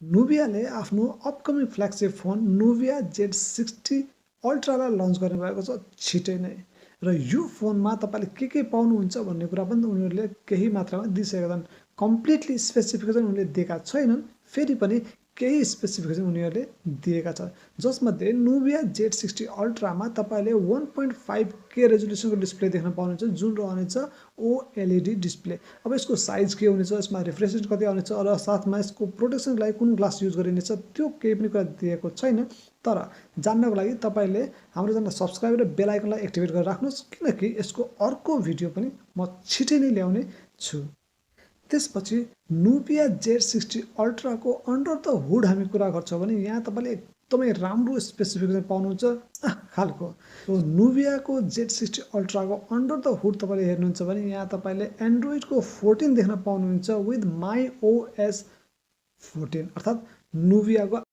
नुबियाले आफ्नो upcoming flagship phone Nubia z60 अल्ट्रालाई launch गर्ने भएको छ छिटै नै। र यो फोनमा तपाईँले के पाउनुहुन्छ भन्ने कुरा पनि उनीहरूले केही मात्रामा दिइसकेका छन्। कम्प्लिटली स्पेसिफिकेसन उनीहरूले दिएका छैनन्, फेरि पनि केही स्पेसिफिकेसन उनीहरूले दिएका छन्। जसमध्ये नुबिया z60 अल्ट्रामा तपाईँले 1.5K रेजोल्युसनको डिस्प्ले देख्न पाउनुहुन्छ, जुन रहनेछ ओएलइडी डिस्प्ले। अब यसको साइज के हुनेछ, यसमा रिफ्रेस रेट कति आउनेछ र साथमा यसको प्रोटेक्सनको लागि कुन ग्लास युज गरिनेछ त्यो केही पनि कुरा दिएको छैन। तर जान्नको लागि तपाईँले हाम्रो जना सब्सक्राइब र बेल आइकनलाई एक्टिभेट गरेर राख्नुहोस्, किनकि यसको अर्को भिडियो पनि म छिटै नै ल्याउने छु। त्यसपछि नुबिया z60 अल्ट्राको अन्डर द हुड हामी कुरा गर्छौँ भने यहाँ तपाईँले एकदमै राम्रो स्पेसिफिकेसन पाउनुहुन्छ खालको। नुबियाको z60 अल्ट्राको अन्डर द हुड तपाईँले हेर्नुहुन्छ भने यहाँ तपाईँले एन्ड्रोइडको 14 देख्न पाउनुहुन्छ विथ माई ओएस 14, अर्थात् नुबियाको